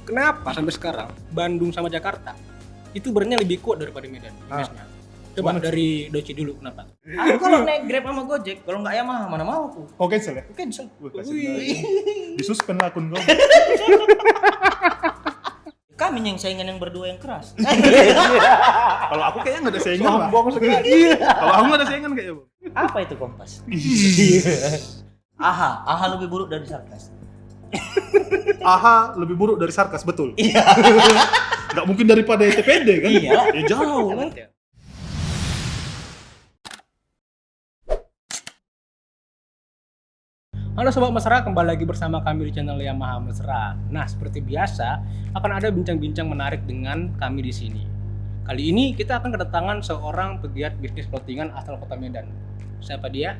kenapa sampai sekarang Bandung sama Jakarta itu brandnya lebih kuat daripada Medan image-nya. Coba dari Doci dulu kenapa? Aku kalau naik Grab sama Gojek, kalau nggak Yamaha mana mau aku. Oh cancel ya? Cancel. Disuspend lah akun gue. Kami yang saingan yang berdua yang keras. Kalau aku kayaknya nggak ada saingan lah. Sombong sekali. Kalau aku nggak ada saingan kayaknya bang. Apa itu Kompas? Aha lebih buruk dari Sarkas. Aha lebih buruk dari Sarkas, betul. Iya. Nggak mungkin daripada TPD kan? Iya. Ya jauh lah. Halo Sobat Mesra, kembali lagi bersama kami di channel Yamaha Mesra. Nah, seperti biasa, akan ada bincang-bincang menarik dengan kami di sini. Kali ini kita akan kedatangan seorang pegiat bisnis clothingan asal Kota Medan. Siapa dia?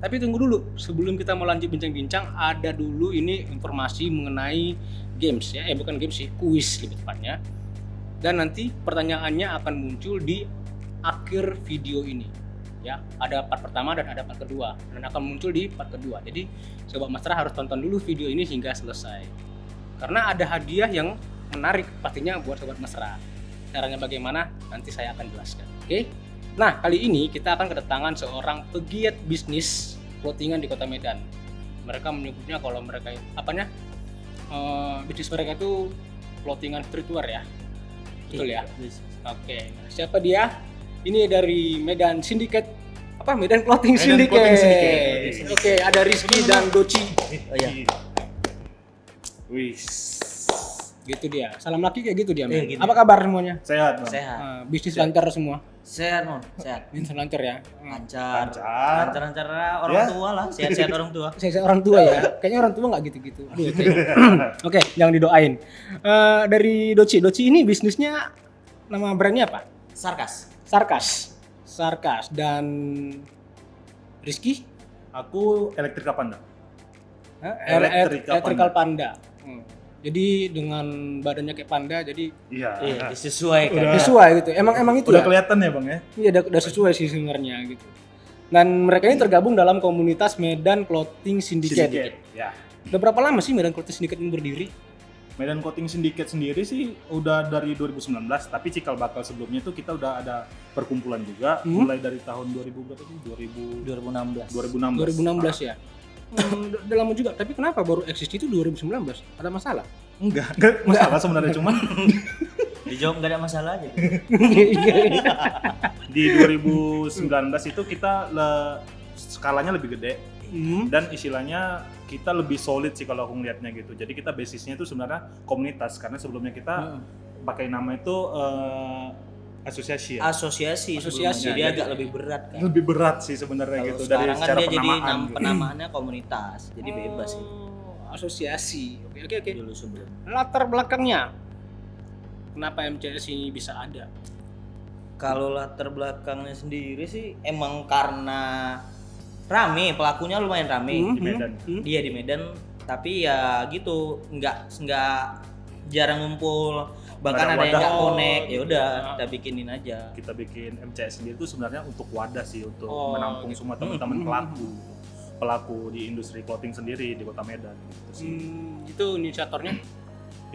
Tapi tunggu dulu, sebelum kita mau lanjut bincang-bincang, ada dulu ini informasi mengenai games ya, bukan games sih, kuis lebih tepatnya. Dan nanti pertanyaannya akan muncul di akhir video ini. Ya, ada part pertama dan ada part kedua dan akan muncul di part kedua. Jadi Sobat Mesra harus tonton dulu video ini hingga selesai. Karena ada hadiah yang menarik pastinya buat Sobat Mesra. Caranya bagaimana? Nanti saya akan jelaskan. Oke? Nah, kali ini kita akan kedatangan seorang pegiat bisnis clothingan di Kota Medan. Mereka menyebutnya kalau mereka bisnis mereka itu clothingan streetwear ya. Betul ya? Oke. Siapa dia? Ini dari Medan Syndicate, Medan Clothing Medan Syndicate. Clothing Syndicate. Oke, ada Rizky dan Doci. Oh iya. Wis. Gitu dia. Salam laki kayak gitu dia. Men. Gitu. Apa kabar semuanya? Sehat bang. Sehat. Bisnis lancar semua. Sehat, Mon. Sehat. Bisnis lancar ya. Lancar. Lancar. Lancar orang tua lah. Sehat-sehat orang tua. Saya orang tua ya. Kayaknya orang tua nggak gitu-gitu. Aduh, oke. Oke, jangan didoain. Dari Doci. Doci ini bisnisnya nama brandnya apa? Sarkas dan Rizky Aku Elektrika Panda. Electrical Panda. Jadi dengan badannya kayak panda jadi Iya, disesuaikan. Udah. sesuai gitu. Emang itu Udah ya? kelihatan ya bang ya? Iya udah sesuai sih sebenarnya gitu. Dan mereka ini tergabung dalam komunitas Medan Clothing Syndicate. Ya. Udah berapa lama sih Medan Clothing Syndicate ini berdiri? Medan Clothing Syndicate sendiri sih udah dari 2019, tapi cikal bakal sebelumnya itu kita udah ada perkumpulan juga mulai dari tahun 2000 berapa sih? 2016. 2016 ya. Udah lama juga, tapi kenapa baru eksis itu 2019? Ada masalah? Enggak masalah sebenarnya, cuman Dijawab nggak ada masalah aja. di 2019 itu kita skalanya lebih gede dan istilahnya kita lebih solid sih kalau aku ngelihatnya gitu. Jadi kita basisnya itu sebenarnya komunitas, karena sebelumnya kita pakai nama itu asosiasi ya. Asosiasi. Jadi agak lebih berat kan. Lebih berat sih sebenarnya Kalau gitu dari sekarang kan secara dia jadi penamaan gitu. penamaannya komunitas. Jadi bebas sih. Asosiasi. Oke. Dulu sebelum. Latar belakangnya kenapa MCS ini bisa ada? Kalau latar belakangnya sendiri sih emang karena rame, pelakunya lumayan rame Di Medan. Dia di Medan, tapi ya gitu nggak jarang ngumpul, bahkan ada yang nggak connect. Ya udah kita bikinin aja. Kita bikin MCS sendiri itu sebenarnya untuk wadah sih, untuk menampung gitu. semua teman-teman pelaku di industri clothing sendiri di Kota Medan gitu sih. Itu inisiatornya?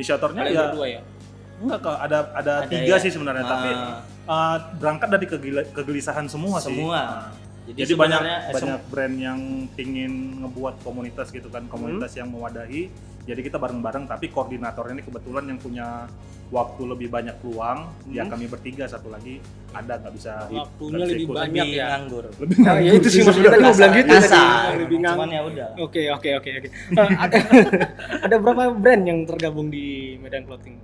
Inisiatornya Kalian ya berdua ya? enggak, ada 3 ya. sih sebenarnya, tapi berangkat dari kegelisahan semua sih. Jadi banyak brand yang pingin ngebuat komunitas gitu kan, komunitas yang mewadahi. Jadi kita bareng-bareng, tapi koordinatornya ini kebetulan yang punya waktu lebih banyak peluang. Ya kami bertiga, satu lagi ada nggak bisa. Waktunya lebih ikut. banyak Lebih ya. nganggur. Ya itu sih maksudnya tadi mau bilang gitu tadi. Lebih Cuman nganggur. ya udah. Oke. Ada berapa brand yang tergabung di Medan Clothing?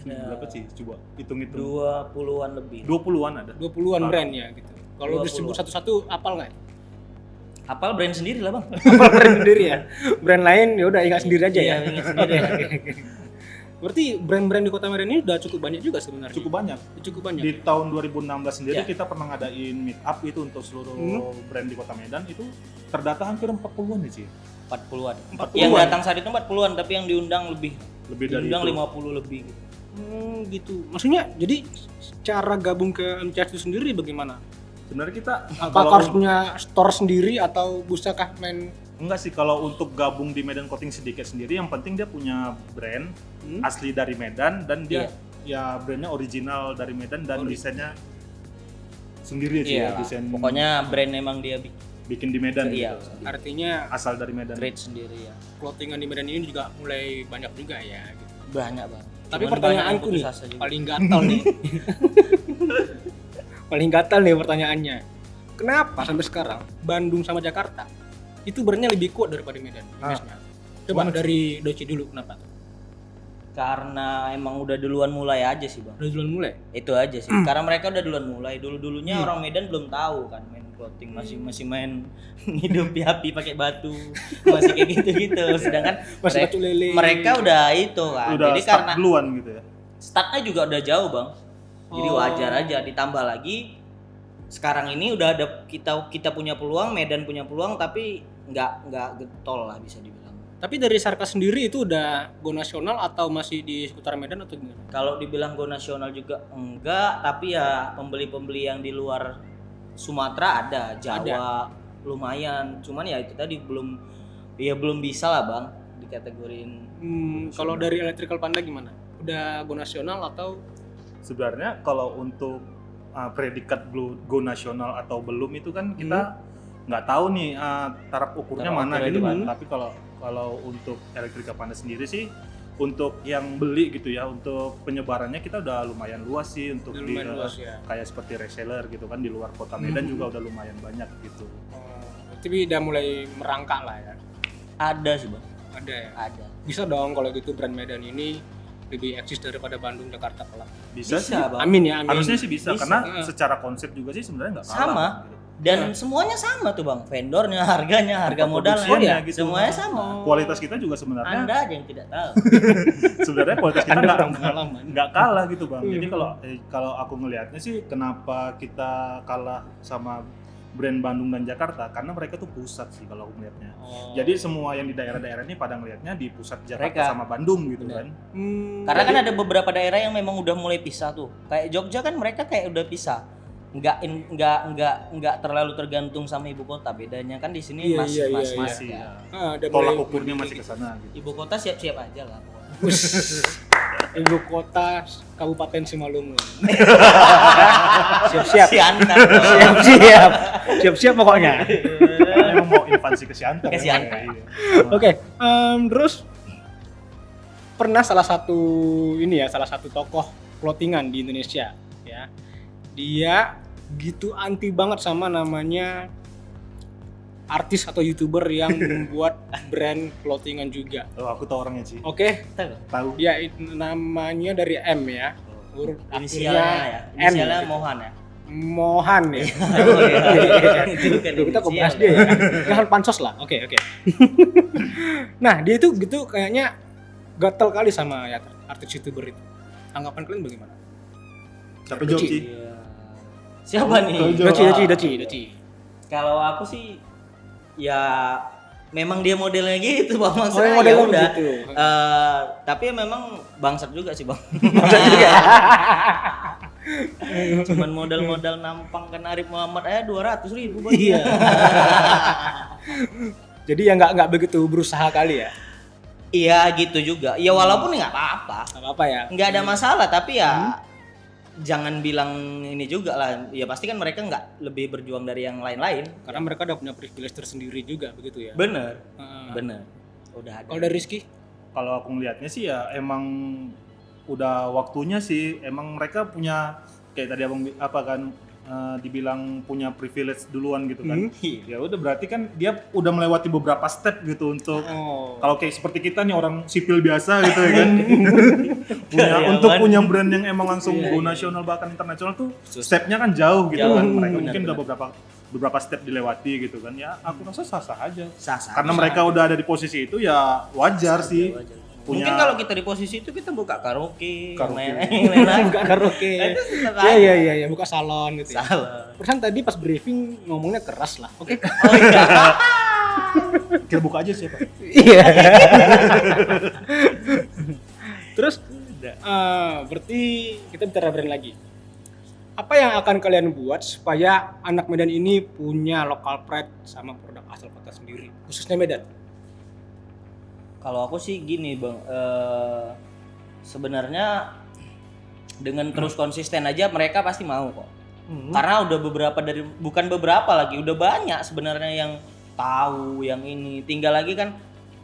Berapa sih? Coba hitung-hitung. 20-an lebih. 20-an ada. 20-an brand ya gitu. Kalau 20-an. disebut satu-satu apal nggak? Apal brand sendiri lah bang. Apal brand sendiri ya. Brand lain ya udah ingat sendiri aja ya. Iya, ingat sendiri. Oke. Berarti brand-brand di Kota Medan ini udah cukup banyak juga sebenarnya. Cukup banyak. Di Di tahun 2016 sendiri Ya. kita pernah ngadain meet up itu untuk seluruh brand di Kota Medan, itu terdata hampir 40-an nih sih. 40-an. 40-an. Yang datang saat itu 40-an, tapi yang diundang lebih dari diundang itu. 50 lebih gitu. Gitu. Maksudnya jadi cara gabung ke MCS itu sendiri bagaimana? Sebenarnya kita Apakah harus punya store sendiri atau bisa kah main Enggak sih, kalau untuk gabung di Medan Clothing Syndicate sendiri, yang penting dia punya brand asli dari Medan dan dia ya brandnya original dari Medan dan desainnya sendiri sih ya, desain. Pokoknya brand emang dia bikin di Medan iya, gitu. Artinya Asal dari Medan. trade sendiri ya. clothingan di Medan ini juga mulai banyak juga ya gitu. Banyak banget. Tapi Cuman pertanyaanku banyak nih, yang putus asa juga. paling gatal nih. Paling gatal nih pertanyaannya. Kenapa sampai sekarang Bandung sama Jakarta itu brandnya lebih kuat daripada Medan image-nya? Coba dari Doci dulu, kenapa tuh? Karena emang udah duluan mulai aja sih bang. Udah duluan mulai? Itu aja sih. Karena mereka udah duluan mulai. Dulunya orang Medan belum tahu kan main clothing, masih main hidupi api pakai batu, masih kayak gitu-gitu. Sedangkan Masih batu lele. mereka udah itu kan. Udah Jadi start karena duluan gitu ya. startnya juga udah jauh bang. Jadi wajar aja. Ditambah lagi sekarang ini udah ada kita punya peluang, Medan punya peluang, tapi nggak getol lah bisa dibilang. Tapi dari Sarkas sendiri itu udah go nasional atau masih di seputar Medan atau gimana? Kalau dibilang go nasional juga enggak, tapi ya pembeli-pembeli yang di luar Sumatera ada, Jawa lumayan. Cuman ya itu tadi belum bisa lah bang dikategoriin. Kalau dari Electrical Panda gimana? Udah go nasional atau? Sebenarnya kalau untuk predikat go nasional atau belum itu kan kita nggak tahu nih taraf ukurnya Taraf mana ukurnya gitu di kan. mana. Tapi kalau untuk Electrical Panda sendiri sih, untuk yang beli gitu ya, untuk penyebarannya kita udah lumayan luas sih untuk Udah di lumayan luas, ya. kayak seperti reseller gitu kan di luar kota Medan juga udah lumayan banyak gitu. Tapi udah mulai merangkak lah ya. Ada sih bang. Ada ya. Ada. Bisa dong kalau gitu brand Medan ini lebih eksis daripada Bandung, Jakarta kelak. Bisa sih. Bang. Amin ya, amin. Harusnya sih bisa, Bisa. karena secara konsep juga sih sebenarnya nggak kalah. Sama. Gitu. Dan semuanya sama tuh bang, vendornya, harganya, harga modalnya, Produksiannya gitu. semuanya sama. Kualitas kita juga sebenarnya Anda aja yang tidak tahu. sebenarnya kualitas kita Anda orang pengalaman. nggak kalah gitu bang. Jadi kalau aku ngelihatnya sih kenapa kita kalah sama brand Bandung dan Jakarta, karena mereka tuh pusat sih kalau aku melihatnya. Jadi semua yang di daerah-daerah ini pada ngelihatnya di pusat Jakarta Mereka. sama Bandung gitu kan. Karena kan ada beberapa daerah yang memang udah mulai pisah tuh. Kayak Jogja kan mereka kayak udah pisah. Nggak terlalu tergantung sama ibu kota. Bedanya kan di sini masih. Masih ya. Udah tolak mulai ukurnya masih ke sana gitu. Ibu kota siap-siap aja lah. Ibu kota Kabupaten Simalungun. Siap-siap. Siantar. Siap-siap. Siap-siap pokoknya. Memang mau invasi ke Siantar. Ke Siantar. Iya. Oke, terus pernah salah satu tokoh clothingan di Indonesia ya. Dia gitu anti banget sama namanya artis atau YouTuber yang membuat brand clothingan juga. Oh, aku tahu orangnya sih. Oke, Tahu. dia namanya dari M ya. Huruf Inisialnya ya. Inisialnya Mohan ya. Mohan ya. Oh, iya. Itu bukan Duh, kita inisial. komunikasi dia ya. Jangan pansos lah. Oke. Nah, dia itu gitu kayaknya gatel kali sama ya artis YouTuber itu. Tanggapan kalian bagaimana? Siapa Doci. Joki? Iya. Siapa nih? Doci. Kalau aku sih ya memang dia modelnya gitu bang, maksudnya Oh, modelnya ya udah. begitu. Tapi memang bangsat juga sih bang. Iya. Cuman modal nampang kan Arif Muhammad aja 200.000 bang. Iya. Jadi ya nggak begitu berusaha kali ya. Iya gitu juga. Ya walaupun nggak apa-apa. Nggak apa-apa ya. Nggak ada masalah, tapi ya jangan bilang ini juga lah. Ya pasti kan mereka nggak lebih berjuang dari yang lain-lain. Karena mereka udah punya privilege tersendiri juga begitu ya. Bener. Heeh. Bener. Udah ada. Kalau dari Rizky? Kalau aku ngelihatnya sih ya emang udah waktunya sih, emang mereka punya kayak tadi abang dibilang punya privilege duluan gitu kan. Ya udah berarti kan dia udah melewati beberapa step gitu untuk kalau kayak seperti kita nih orang sipil biasa gitu ya kan. punya brand yang emang langsung go nasional bahkan internasional tuh stepnya kan jauh gitu kan. Mereka mungkin udah beberapa step dilewati gitu kan. Ya aku rasa sah-sah aja. Karena mereka udah ada di posisi itu ya wajar sih. Mungkin kalau kita di posisi itu kita buka karaoke. Buka karaoke. Iya, buka salon gitu ya. Salah. Pesan tadi pas briefing ngomongnya keras lah. Oke. Oh iya. Kita buka aja sih Pak. Iya. Terus berarti kita bicara brand lagi. Apa yang akan kalian buat supaya anak Medan ini punya local pride sama produk asal kota sendiri, khususnya Medan? Kalau aku sih gini bang, sebenarnya dengan terus konsisten aja mereka pasti mau kok. Karena udah bukan beberapa lagi, udah banyak sebenarnya yang tahu yang ini. Tinggal lagi kan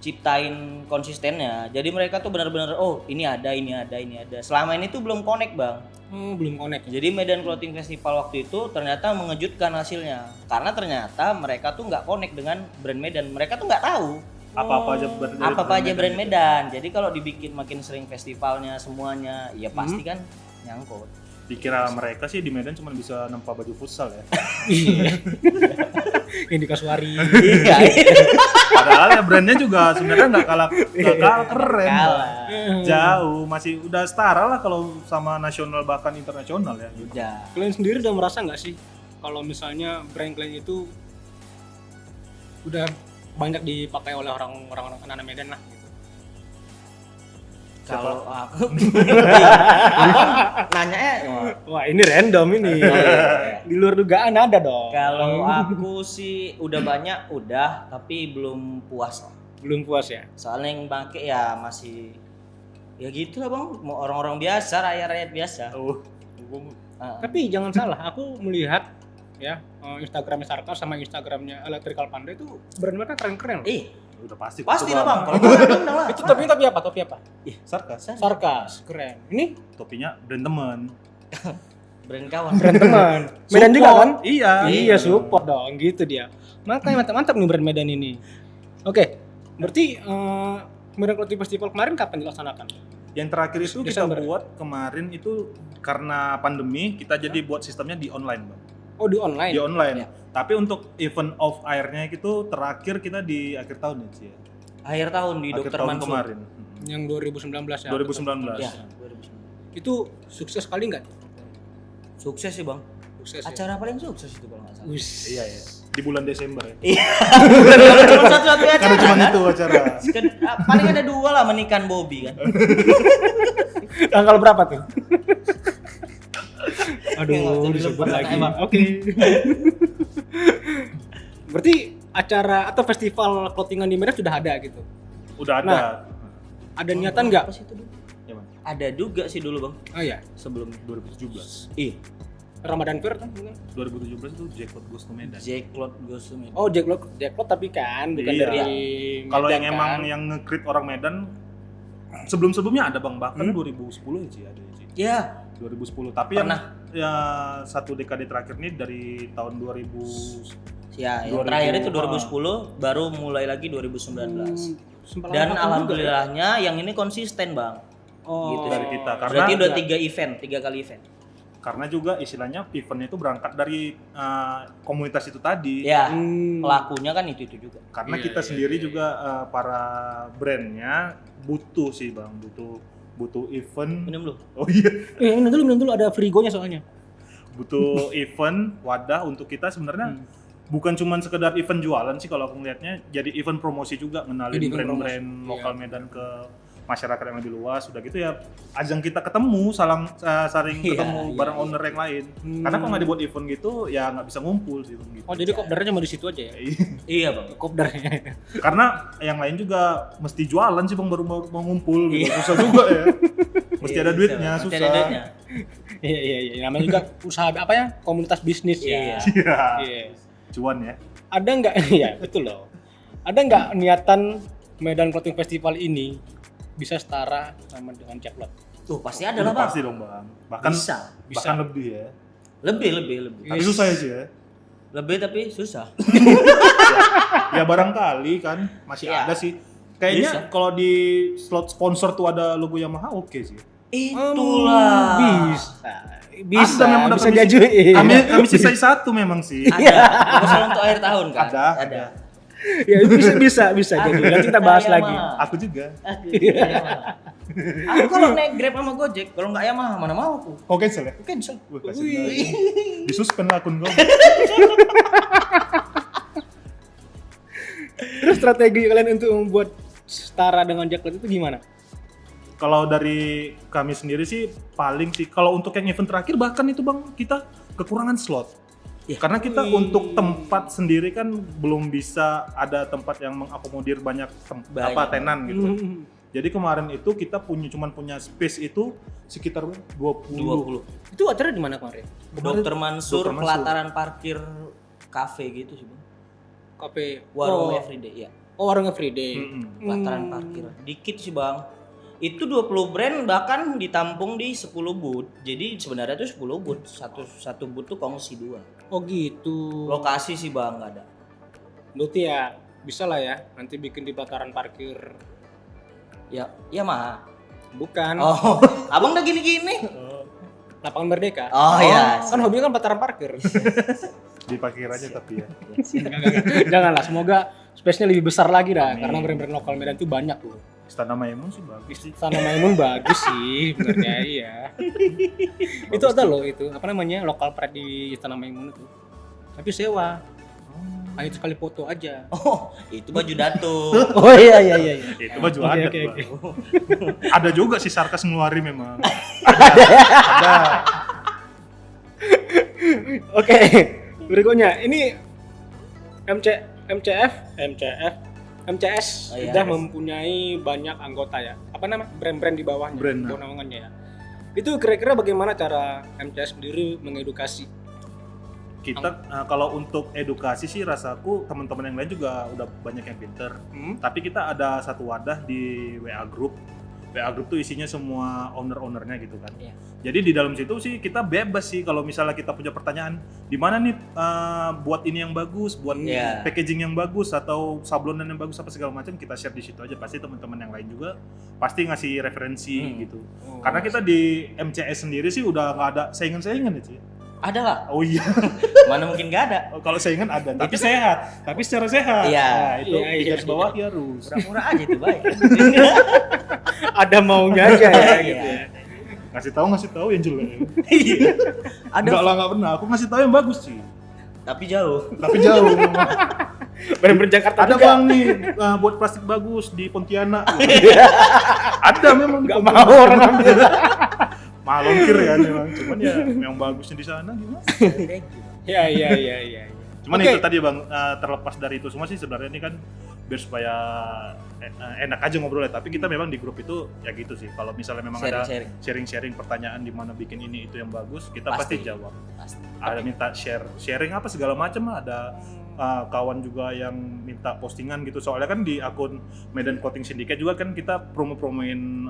ciptain konsistennya. Jadi mereka tuh benar-benar oh ini ada. Selama ini tuh belum connect bang. Belum connect. Jadi Medan Clothing Festival waktu itu ternyata mengejutkan hasilnya. Karena ternyata mereka tuh nggak connect dengan brand Medan. Mereka tuh nggak tahu apa aja brand Medan. Jadi kalau dibikin makin sering festivalnya semuanya, ya pasti kan nyangkut. Dikira mereka sih di Medan cuma bisa nempa baju futsal ya. Iya. Ini Kasuari. Iya. Padahal ya brandnya juga sebenarnya nggak kalah keren. Kalah. Jauh, masih udah setara lah kalau sama nasional bahkan internasional ya. Udah. Kalian sendiri udah merasa nggak sih kalau misalnya brand kalian itu udah banyak dipakai oleh orang-orang anak Medan lah gitu? Kalau aku nanya Wah ini random ini. Di luar dugaan ada dong. kalau aku sih udah banyak tapi belum puas. Belum puas ya? Soalnya yang pakai ya masih ya gitu lah bang, mau orang-orang biasa, rakyat biasa. Tapi jangan salah, aku melihat ya Instagramnya Sarkas sama Instagramnya Electrical Panda itu brand mereka keren-keren. Udah pasti Pastilah bang, kalau bukan lah. Itu topi apa? Topi apa? Sarkas. Sarkas, keren. Ini Topinya brand teman. Brand kawan. brand teman. Medan juga kan? Iya. Iya, support dong, gitu dia. Makanya mantap nih brand Medan ini. Oke, berarti Medan Clothing Festival kemarin kapan dilaksanakan? Yang terakhir itu Desember. kita buat kemarin itu karena pandemi kita jadi buat sistemnya di online bang. Oh di online? Di online. Ya. Tapi untuk event off airnya itu terakhir kita di akhir tahun ya sih ya. Akhir tahun di Akhir Dokter tahun Mansur. kemarin. Yang 2019 ya? 2019. Ya, 2019. Itu sukses sekali nggak? Sukses sih bang. Sukses Acara paling sukses itu kalau nggak salah. ya? Iya ya. Di bulan Desember ya. Iya. Cuma satu-satu acara. Karena cuma kan? itu acara. Paling ada 2 lah menikah Bobby kan. Tanggal berapa tuh? Nggak usah Aduh, disebut disebut lagi. emang. Oke. Berarti acara atau festival clothingan di Medan sudah ada gitu? Udah ada. Nah, Ada niatan nggak? Apa sih itu dulu? Ya, Bang. Ada juga sih dulu bang. Oh iya, Sebelum 2017. Ramadan Fair kan? 2017 itu Jackpot Goes to Medan. Jacklot Goes to Medan. Oh, Jacklot tapi kan bukan Iya. dari Kalau Medan yang emang kan? yang nge-create orang Medan sebelum-sebelumnya ada bang, bahkan Hmm. 2010 sih ada sih. Ya. 2010. Tapi Pernah. yang ya satu dekade terakhir ini dari tahun 2000 Ya, yang 2000, terakhir itu 2010, baru mulai lagi 2019. Sempat Dan lama juga alhamdulillahnya yang ini konsisten bang. ya? Oh, gitu dari kita. Karena Berarti udah 3 kali event. karena juga istilahnya eventnya itu berangkat dari komunitas itu tadi. Ya, Hmm. pelakunya kan itu juga. Karena Iya, kita iya, sendiri iya. juga para brandnya butuh sih bang, butuh event. Minum lu. Oh iya, Minum dulu ada frigonya soalnya. butuh event wadah untuk kita sebenarnya. Bukan cuma sekedar event jualan sih kalau aku ngelihatnya, jadi event promosi juga, ngenalin Jadi event brand-brand promosi, lokal iya. Medan ke masyarakat yang lebih luas. Udah gitu ya ajang kita ketemu, saling Iya, ketemu iya, bareng iya. owner yang lain. Karena kalau nggak dibuat event gitu ya nggak bisa ngumpul sih bang, gitu. Oh, jadi kopdarnya cuma di situ aja ya? Iya bang. Kopdarnya. Karena yang lain juga mesti jualan sih bang, baru mau ngumpul gitu. Iya. Susah juga ya. Mesti Iya, ada duitnya, mesti susah. ada duitnya. Iya. Namanya juga usaha apa ya? Komunitas bisnis ya. Iya. Iya. Iya. Cuan ya. Ada nggak? Iya, betul loh. Ada nggak niatan Medan Clothing Festival ini bisa setara sama dengan Jacklot? Tuh pasti ada lah bang. Pasti dong bang. Bahkan Bisa. bahkan lebih ya. Lebih. Tapi susah ya sih ya. Lebih tapi susah. Ya barangkali kan masih Iya. ada sih. Kayaknya Bisa. kalau di slot sponsor tuh ada logo Yamaha oke sih. Itulah. Bisa memang dapat bisa misi. diajuin. Kami sisai satu memang sih. Ada. Proposal untuk akhir tahun kan? Ada. Ya bisa jadi. Nanti kita bahas Ada lagi. Yamaha. Aku juga. Aku kalau naik Grab sama Gojek, kalau nggak Yamaha mana mau aku? Kau cancel ya? Cancel. Wah, kasih disuspend lah akun gue. Terus strategi kalian untuk membuat setara dengan Jacklot itu gimana? Kalau dari kami sendiri sih paling sih kalau untuk yang event terakhir bahkan itu Bang kita kekurangan slot. Ya. Karena kita untuk tempat sendiri kan belum bisa ada tempat yang mengakomodir banyak tenan gitu. Jadi kemarin itu kita cuman punya space itu sekitar 20. Itu acara di mana kemarin? Dr. Mansur, pelataran parkir cafe gitu sih Bang. Kafe Warung Everyday ya. Oh, warung Everyday. Pelataran parkir. Dikit sih Bang. Itu 20 brand bahkan ditampung di 10 booth. Jadi sebenarnya itu 10 booth. Satu booth tuh kongsi 2. Oh gitu. Lokasi sih Bang nggak ada. Berarti ya bisa lah ya nanti bikin di pelataran parkir. Ya mah. Bukan. Oh, abang udah gini-gini. Lapangan Merdeka. Oh iya. Kan hobinya kan pelataran parkir. Diparkir aja tapi ya. Janganlah, semoga space-nya lebih besar lagi dah. Karena brand-brand lokal Medan itu banyak loh. Istana Maimun sih bagus sih. Istana Maimun bagus sih sebenarnya iya. Itu ada loh itu apa namanya lokal pride di Istana Maimun itu. Tapi sewa. Hanya sekali foto aja. Oh, itu baju datu. Oh iya. Itu baju adat. Oke. Ada juga sih Sarkas ngeluarin memang. Ada. Oke. Berikutnya ini MCS Oh, iya. sudah mempunyai banyak anggota ya. Apa nama? Brand-brand di bawahnya. Brand. Naungannya ya. Itu kira-kira bagaimana cara MCS sendiri mengedukasi? Kita kalau untuk edukasi sih rasaku teman-teman yang lain juga udah banyak yang pinter. Tapi kita ada satu wadah di WA Group. WA Group tuh isinya semua owner-ownernya gitu kan. Iya. Jadi di dalam situ sih kita bebas sih kalau misalnya kita punya pertanyaan di mana nih buat ini yang bagus, buat packaging yang bagus atau sablonan yang bagus apa segala macam kita share di situ aja. Pasti teman-teman yang lain juga pasti ngasih referensi gitu. Karena kita di MCS sendiri sih udah nggak ada saingan-saingan ya sih. Ada lah. Oh iya. Mana mungkin nggak ada. Kalau saingan ada, tapi sehat. Tapi secara sehat. Iya. Nah, itu Iya, di garis bawah harus. Murah-murah aja itu baik. Ada maunya aja ya gitu ya. Ngasih tahu yang jelek. Ada. Enggak pernah. Aku ngasih tahu yang bagus sih. Tapi jauh. Tapi jauh. Brand-brand Jakarta Ada juga. Bang nih buat plastik bagus di Pontianak. Ada memang. Nggak mau orang ambil. Malongkir kan memang. Cuman ya yang bagusnya di sana gimana? Iya. Cuman Oke. itu tadi Bang, terlepas dari itu semua sih sebenarnya ini kan biar supaya enak aja ngobrolnya. Tapi kita memang di grup itu ya gitu sih. Kalau misalnya memang ada sharing-sharing pertanyaan di mana bikin ini itu yang bagus, kita pasti jawab. Ada minta sharing apa segala macam, ada kawan juga yang minta postingan gitu. Soalnya kan di akun Medan Clothing Syndicate juga kan kita promoin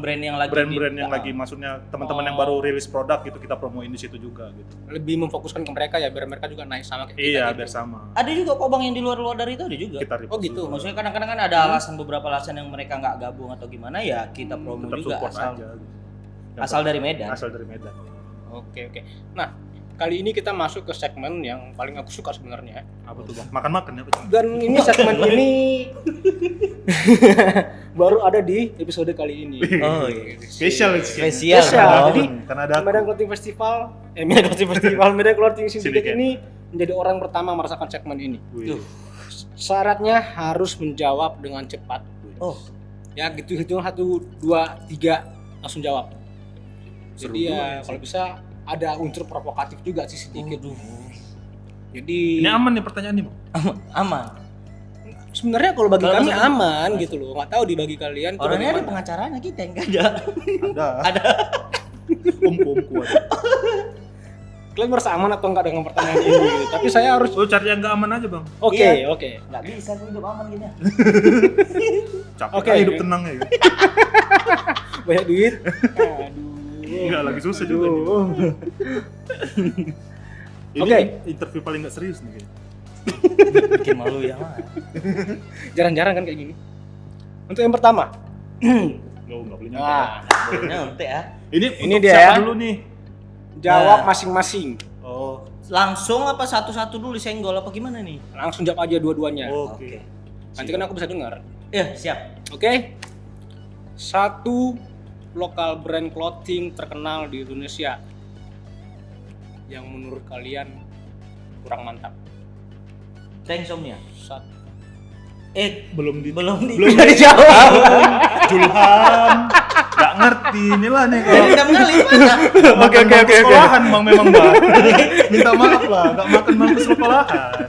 brand yang lagi maksudnya teman-teman yang baru rilis produk gitu kita promoin di situ juga gitu. Lebih memfokuskan ke mereka ya biar mereka juga naik sama kayak kita. Iya, gitu. biar sama. Ada juga kok Bang yang di luar dari itu ada juga. Kita repost Oh gitu. juga. Maksudnya kadang-kadang kan ada beberapa alasan yang mereka nggak gabung atau gimana ya kita promo Tetap juga support asal aja gitu. asal dari Medan. Asal dari Medan. Oke. Nah, kali ini kita masuk ke segmen yang paling aku suka sebenarnya. Apa tuh Bang? Makan-makan ya Pak? Dan ini segmen ini baru ada di episode kali ini. Oh iya. Spesial. Spesial. Jadi karena ada Medan Clothing Festival, Medan Clothing Syndicate ini menjadi orang pertama merasakan segmen ini. Wih. Syaratnya harus menjawab dengan cepat. Oh. Ya gitu hitung 1, 2, 3 langsung jawab. Seru Jadi juga ya ya kalau bisa ada unsur provokatif juga sih sedikit. Jadi Ini aman nih pertanyaan nih Bang? Aman. sebenarnya kalau bagi Kalau kami misalkan- aman gitu loh. Nggak tahu di bagi kalian tuh Orangnya ada bagaimana. pengacaranya kita yang nggak ada. Ada. Om-omku ada. Kalian merasa aman atau enggak dengan pertanyaan ini gitu. Tapi saya harus Lu cari yang nggak aman aja Bang. oke. Iya. Nggak bisa tuh hidup aman gini. Capek Oke. kan hidup tenang ya. Banyak duit. Aduh. Enggak lagi susah juga nih. Ini Oke. interview paling nggak serius nih kayaknya. Bikin malu ya mah. Jarang-jarang kan kayak gini. Untuk yang pertama. Nggak boleh nyampe. Nah, Bolehnya nanti ya. Ini Ini untuk dia siapa ya. dulu nih? jawab Nah. masing-masing. Oh, Langsung apa satu-satu dulu disenggol apa gimana nih? Langsung jawab aja dua-duanya. oke. Nanti kan aku bisa dengar. Ya, siap. Oke. Satu lokal brand clothing terkenal di Indonesia yang menurut kalian kurang mantap. Saya insomnia. Satu. Belum Belum Belum dijawab. Julham. Nggak ngerti inilah nih kalau Dendam kali mana? makan bangku sekolahan bang memang bang. Minta maaf lah, nggak makan bangku sekolahan.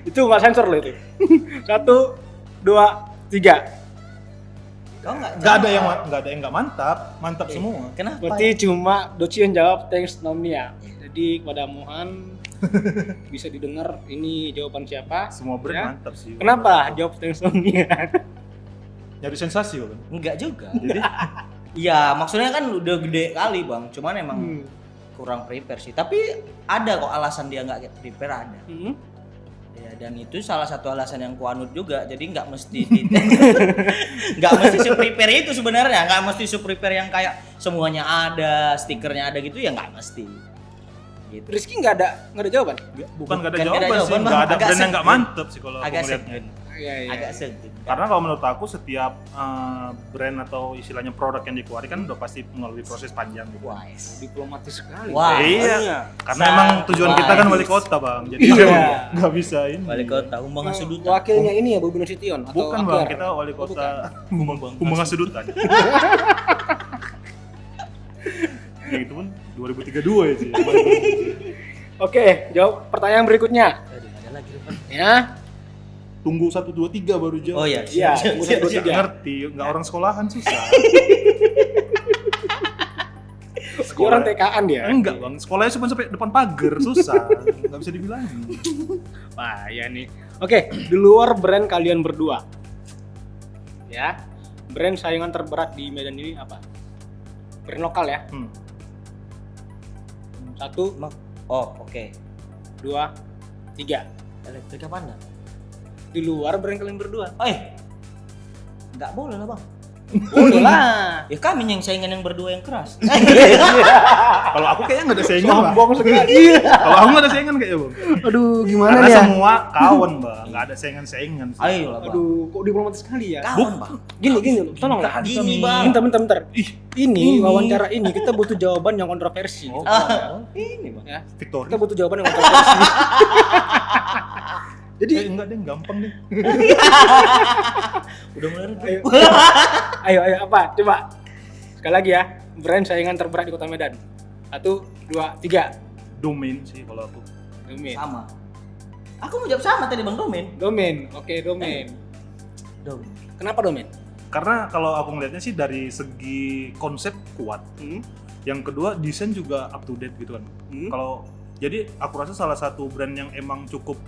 Itu nggak sensor loh itu. 1, 2, 3. Kau Nggak ada yang nggak mantap semua. Kenapa? Berarti cuma Doci yang jawab thanks Nomnia. Jadi kepada Mohan bisa didengar ini jawaban siapa. Semua brand Ya. mantap sih. Kenapa jawab thanks Nomnia? Nyari sensasi kan? Enggak juga. Jadi Iya, maksudnya kan udah gede kali bang. Cuman emang Hmm. kurang prepare sih. Tapi ada kok alasan dia nggak prepare ada. Hmm. Ya, dan itu salah satu alasan yang kuanut juga. Jadi nggak mesti nggak mesti prepare itu sebenarnya. Nggak mesti prepare yang kayak semuanya ada, stikernya ada gitu ya nggak mesti. Gitu. Rizky nggak ada jawaban? bukan nggak ada Bukan nggak ada jawaban sih, jawaban, nggak ada Bang. brand yang nggak Agak mantap sih kalau aku Agak ngeliatnya. segan. Iya. Agak segan. Karena kalau menurut aku setiap brand atau istilahnya produk yang dikeluarkan kan udah pasti melalui proses panjang gitu. Wise. Diplomatis sekali. Wah. Iya. Karena Sangat emang tujuan kita kan wali wise. kota bang, jadi Iya. nggak bisa ini. Wali kota Humbang Sudutan. Wakilnya ini ya Bobi Nasution atau Bukan bang, Akbar? kita wali Oh, kota Humbang Sudutan. Ya itu pun 2032 ya sih. Oke, jawab pertanyaan berikutnya. Aduh, ada lagi Rifan. Ya. Tunggu 1, 2, 3 baru jawab. Oh iya, Iya, siap, tunggu siap, satu, siap. tiga. Ngerti, nggak orang sekolahan susah. Dia orang TKA-an dia. Enggak bang, sekolahnya cuma sampai depan pagar, susah. Nggak bisa dibilangin. Wah, ya nih. Oke, di luar brand kalian berdua. Ya. Brand saingan terberat di Medan ini apa? Brand lokal ya. 1, Oh, oke. 2, 3. Elektrika Panda. Di luar brand kalian berdua. Nggak boleh lah bang. Boleh lah. Ya kami yang saingan yang berdua yang keras. Kalau aku kayaknya nggak ada saingan bang. Sombong sekali. Kalau aku nggak ada saingan kayaknya bang. Aduh, gimana Karena ya? semua kawan bang, nggak ada saingan sih. Ayo lah bang. Aduh, kok diplomatis sekali ya? Kawan bang. Gini, tolong lah. Gini bang. Bentar. Ini wawancara ini kita butuh jawaban yang kontroversi. Oh, Ini bang. Ya. Victoria. Kita butuh jawaban yang kontroversi. Jadi Enggak deh, gampang deh. Udah mulai ribet. ayo apa? Coba. Sekali lagi ya. Brand saingan terberat di Kota Medan. 1, 2, 3. Domain sih kalau aku. Domain. Sama. Aku mau jawab sama tadi bang Domain. Domain. Oke, domain. Domain. Kenapa domain? Karena kalau aku ngelihatnya sih dari segi konsep kuat. Yang kedua desain juga up to date gitu kan. Kalau jadi aku rasa salah satu brand yang emang cukup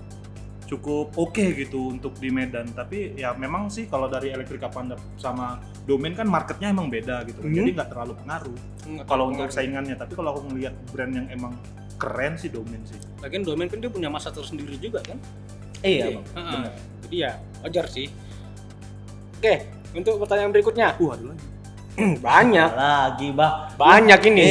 oke gitu untuk di Medan. Tapi ya memang sih kalau dari Elektrika Panda sama Domain kan marketnya emang beda gitu. Jadi nggak terlalu pengaruh kalau untuk saingannya. Tapi kalau aku ngelihat brand yang emang keren sih Domain sih. Lagian domain kan dia punya masa tersendiri juga kan? Iya bang. Heeh. Jadi ya wajar sih. Oke, untuk pertanyaan berikutnya. Ada lagi. Banyak. Lagi bang. Banyak ini.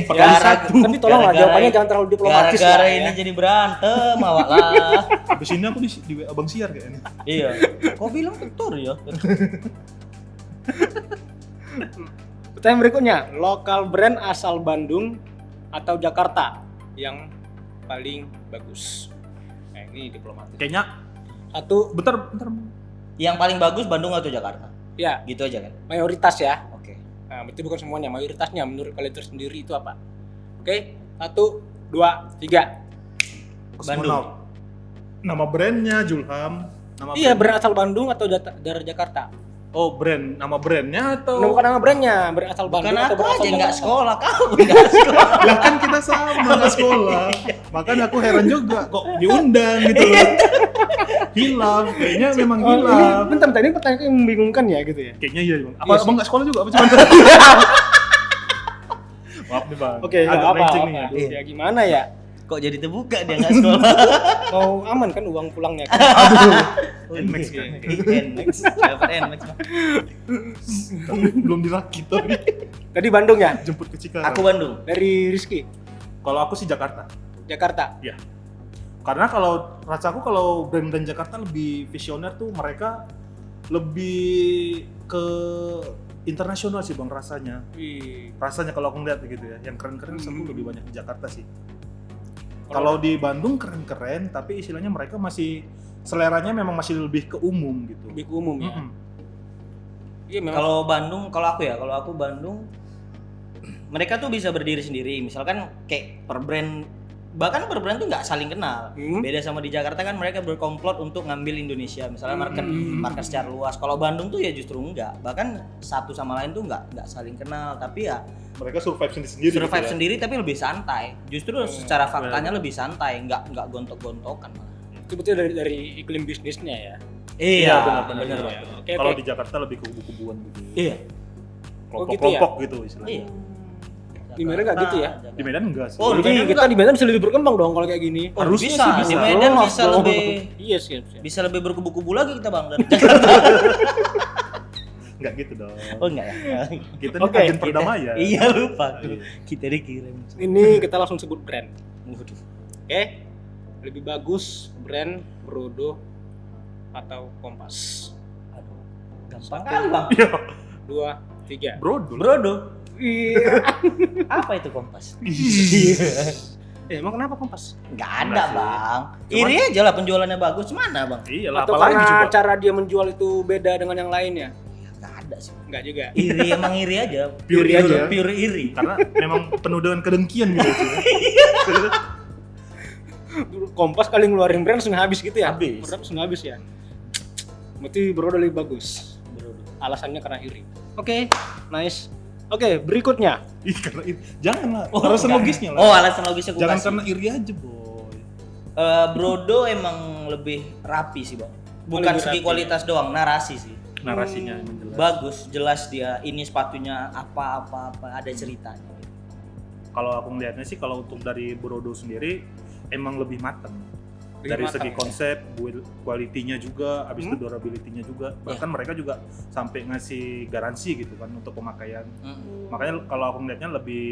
Tapi tolonglah jawabannya jangan terlalu diplomatis Gara-gara lah, ini ya. jadi berantem awak lah. Habis ini aku di WA Bang Siar kayaknya. Iya. Kau bilang betul ya. Pertanyaan berikutnya, lokal brand asal Bandung atau Jakarta yang paling bagus? Nah, ini diplomatis. Kayaknya 1, bentar. Yang paling bagus Bandung atau Jakarta? ya, Gitu aja kan? mayoritas ya. Oke. Nah, berarti bukan semuanya, mayoritasnya menurut kalian tersendiri itu apa? Oke, 1, 2, 3. Bandung. Nama brandnya Julham. Iya, brand asal Bandung atau daerah Jakarta? Oh, nama brandnya atau? Bukan nama brandnya, brand asal Bukan Bandung atau aku brand aja asal nggak Jakarta? sekolah, kamu nggak sekolah. Lah kan kita sama nggak sekolah. Makanya aku heran juga kok diundang gitu loh. Hilaf, kayaknya memang Oh, hilaf. ini bentar, ini pertanyaan yang membingungkan ya gitu ya? Kayaknya iya, Bang. Apa Iya sih. Abang nggak sekolah juga apa cuma? Maaf nih, Bang. Oke, nggak Agak apa, melenceng nih. apa. Ya gimana ya? Kok jadi terbuka dia nggak sekolah? Mau aman kan uang pulangnya kan? Nmax kan. Nmax, dapat Nmax Bang. Belum dirakit tapi Tadi Bandung ya? jemput ke Cikarang. Aku Bandung. Dari Rizky, Kalau aku sih Jakarta. Jakarta. Iya. Karena kalau rasaku kalau brand-brand Jakarta lebih visioner tuh mereka lebih ke internasional sih Bang rasanya. Wih. Rasanya kalau aku ngeliat gitu ya, yang keren-keren selalu lebih banyak di Jakarta sih. Kalau di Bandung keren-keren, tapi istilahnya mereka masih seleranya memang masih lebih ke umum gitu. Lebih ke umum ya. Mm-mm. Iya memang. Kalau Bandung, kalau aku Bandung, mereka tuh bisa berdiri sendiri. Misalkan kayak per brand, bahkan per brand tuh nggak saling kenal. Beda sama di Jakarta kan mereka berkomplot untuk ngambil Indonesia. Misalnya market secara luas. Kalau Bandung tuh ya justru enggak. Bahkan satu sama lain tuh nggak saling kenal. Tapi ya mereka survive sendiri. Survive sendiri tapi lebih santai. Justru secara faktanya lebih santai, nggak gontok-gontokan malah. Itu betul dari iklim bisnisnya ya. Iya, benar. Oke, Kalau oke. di Jakarta lebih kubu-kubuan gitu. Iya. Kelompok-kelompok gitu istilahnya. Iya. Di Medan nggak gitu ya? Di Medan enggak sih. Oh, di Jadi Medan kita di Medan bisa lebih berkembang dong kalau kayak gini. Harusnya bisa, sih di bisa. Medan Jelas bisa dong. lebih Iya siap. bisa lebih berkubu-kubu lagi kita Bang dari Jakarta. Enggak gitu dong. Oh enggak ya? Kita Oke, nih agen perdamaian. Iya lupa. Kita dikirim. Ini kita langsung sebut brand. Waduh. Oke. Lebih bagus brand Brodo atau Kompas. Aduh. Gampang kali Bang. Iya. 2, 3. Bro dulu. Brodo. Iya. Apa itu Kompas? Emang kenapa Kompas? Enggak ada, Enggak sih. Bang. Cuman- Iri aja lah penjualannya bagus. Mana, Bang? Iya lah, Atau apalagi karena coba. cara dia menjual itu beda dengan yang lainnya? Enggak ada sih. Enggak juga. Iri emang iri aja. Pure iri aja. Pure iri. Karena memang penuh dengan kedengkian gitu sih. Kompas kali ngeluarin brand langsung habis gitu ya? Habis. Produk langsung habis ya? Berarti Brodo lebih bagus. Brodo. Alasannya karena iri. Oke, nice. Oke, berikutnya. Ih, karena iri. Jangan lah. Oh, Alasan enggak. logisnya lah. Oh, alasan logisnya gua Jangan kasih. karena iri aja, boy. Brodo emang lebih rapi sih, Bang. Bukan Lebih segi rapi. kualitas doang, narasi sih. Narasinya emang jelas. Bagus, jelas dia ini sepatunya apa ada ceritanya. Kalau aku ngelihatnya sih kalau untuk dari Brodo sendiri emang lebih matang. Lebih Dari matang, segi ya? konsep, quality-nya juga, habis itu durability-nya juga. Iya. Bahkan mereka juga sampai ngasih garansi gitu kan untuk pemakaian. Makanya kalau aku ngelihatnya lebih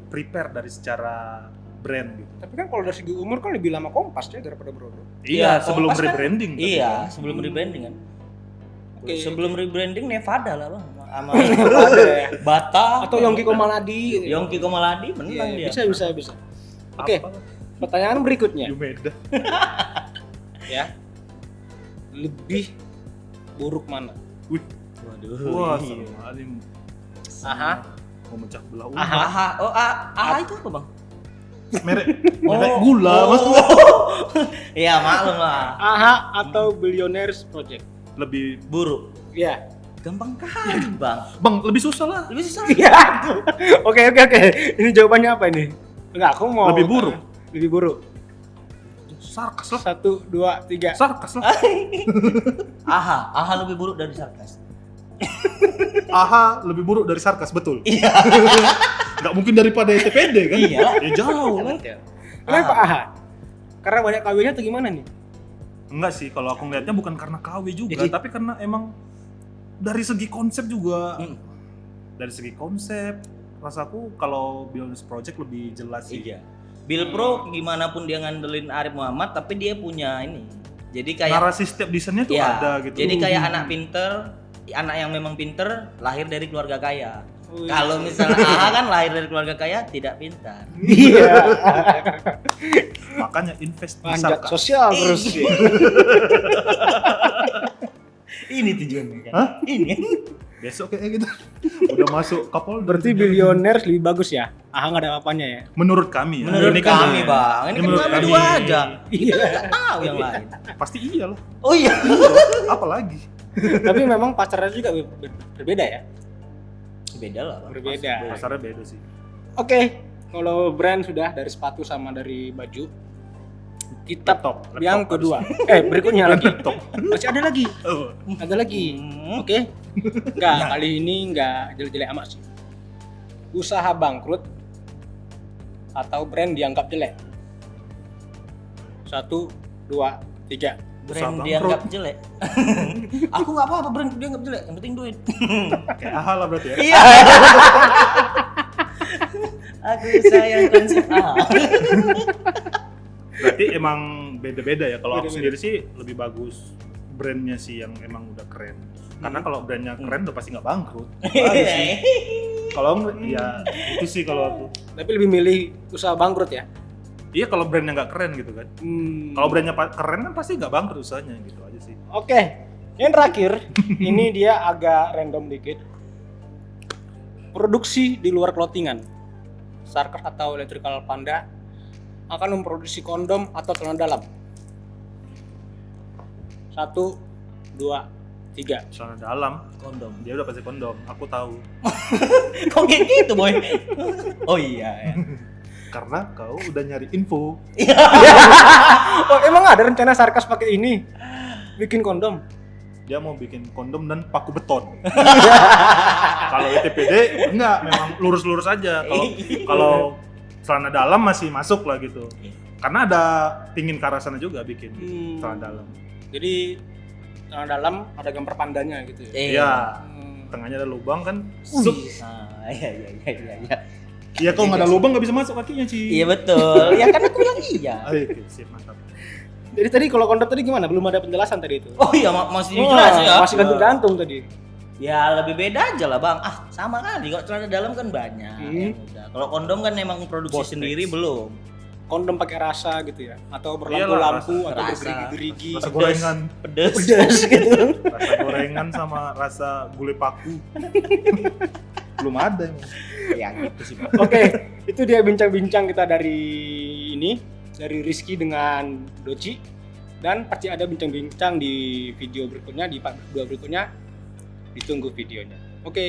prepare dari secara brand gitu. Tapi kan kalau dari segi umur kan lebih lama Kompas ya daripada Brodo. Iya, Kompas sebelum kan- rebranding. tapi Iya, kan. sebelum rebranding kan. Oke. Sebelum rebranding Nevada lah, Bang. Sama Ada ya? Bata Atau Yongki Komaladi gitu. Yongki Komaladi menang Iya, dia. bisa. Oke, Apa? pertanyaan berikutnya Yumeda. ya. Lebih buruk mana? Wih, Waduh. wah, iya. sama ini Aha. mau mecah belah umat. Aha. Oh, aha itu apa, Bang? Merek gula, Mas. Iya, maklum lah. AHA atau Billionaires Project? Lebih Buruk. Iya. Gampang kali, Bang. Bang, lebih susah lah. Lebih susah. Iya. Oke. Ini jawabannya apa ini? Enggak, aku mau Lebih buruk. Lebih buruk. Sarkas lah. 1, 2, 3. Sarkas lah. Aha lebih buruk dari sarkas. AHA lebih buruk dari sarkas, betul. Iya. Nggak mungkin daripada TPD kan? Iya. Ya jauh lah. Kenapa AHA? Karena banyak kawinnya atau gimana nih? Enggak sih, kalau aku ngeliatnya bukan karena KW juga, Jadi- tapi karena emang dari segi konsep juga. Hmm. Dari segi konsep, rasaku kalau Billionaires Project lebih jelas sih. Iya. Bill Pro gimana pun dia ngandelin Arif Muhammad, tapi dia punya ini. Jadi kayak Narasi setiap desainnya tuh ya, ada gitu. Jadi kayak anak pinter, anak yang memang pinter lahir dari keluarga kaya. Wih. Kalau misalnya AHA kan lahir dari keluarga kaya tidak pintar. Iya. Makanya invest di Panjat sarkas. sosial terus. Ini tujuannya kan. Hah? Ini. Besok kayak gitu. Udah masuk Kapolda. Berarti Billionaires lebih bagus ya? AHA nggak ada apa-apanya ya? Menurut kami ya. Menurut Ini kan- kami, Bang. Ini kan menurut kami kami. dua aja. Iya. Nggak tahu yang lain. Pasti iya lah. Oh iya. Apalagi. Tapi memang pasarnya juga berbeda ya? Beda lah, Bang. Berbeda. Pasarnya beda sih. Oke, kalau brand sudah dari sepatu sama dari baju, kita Laptop yang harus. kedua. Berikutnya lagi. Laptop. Masih ada lagi. Oh. Ada lagi. Hmm. Oke. Enggak, kali ini enggak jelek-jelek amat sih. Usaha bangkrut atau brand dianggap jelek. 1, 2, 3. Brand Usaha dianggap jelek. Aku nggak apa-apa brand dianggap jelek, yang penting duit. Kayak AHA lah berarti ya. Iya. Aku sayang konsep AHA. Berarti emang beda-beda ya. Kalau aku Beda-beda. sendiri sih lebih bagus brandnya sih yang emang udah keren. Karena kalau brandnya keren udah pasti nggak bangkrut. Bagus sih. Kalau enggak, ya itu sih kalau aku. Tapi lebih milih usaha bangkrut ya. Iya kalau brandnya nggak keren gitu kan. Kalau brandnya keren kan pasti nggak bangkrut usahanya gitu aja sih. Oke. Yang terakhir, ini dia agak random dikit. Produksi di luar clothingan. Sarkers atau Electrical Panda akan memproduksi kondom atau celana dalam. 1, 2, 3. Celana dalam. Kondom. Dia udah pasti kondom. Aku tahu. Kok kayak gitu, Boy? Oh iya ya. Karena kau udah nyari info. Oh, emang ada rencana Sarkers pakai ini? Bikin kondom? Dia mau bikin kondom dan paku beton. Kalau ITPD enggak, memang lurus-lurus aja. Kalau celana dalam masih masuk lah gitu. Karena ada pingin ke arah sana juga bikin celana dalam. Jadi celana dalam ada gambar pandanya gitu ya? Iya. Tengahnya ada lubang kan. Sup. Iya. Iya, kalau nggak ada lubang nggak bisa masuk kakinya, Ci. Iya betul. Ya kan aku bilang iya. Oke, sip, mantap. Jadi tadi kalau kondom tadi gimana? Belum ada penjelasan tadi itu. Oh iya, masih dijelasin ya. Masih gantung-gantung tadi. Ya lebih beda aja lah bang. Sama kali. Kalau celana dalam kan banyak. Yang udah. Kalau kondom kan emang produksi Vortex. sendiri belum. Kondom pakai rasa gitu ya? Atau Iyalah, berlampu-lampu atau rasa. bergerigi-gerigi. Rasa gorengan, Pedes. gitu. rasa gorengan sama rasa gulai paku. Belum ada emang. Ya gitu sih bang. Oke, itu dia bincang-bincang kita dari Rizky dengan Doci. Dan pasti ada bincang-bincang di video berikutnya, di part 2 berikutnya. Ditunggu videonya. Oke.